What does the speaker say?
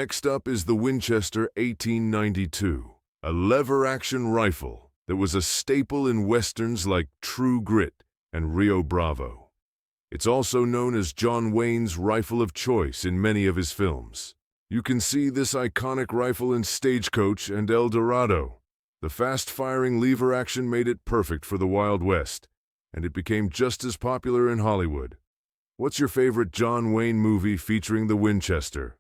Next up is the Winchester 1892, a lever-action rifle that was a staple in westerns like True Grit and Rio Bravo. It's also known as John Wayne's rifle of choice in many of his films. You can see this iconic rifle in Stagecoach and El Dorado. The fast-firing lever action made it perfect for the Wild West, and it became just as popular in Hollywood. What's your favorite John Wayne movie featuring the Winchester?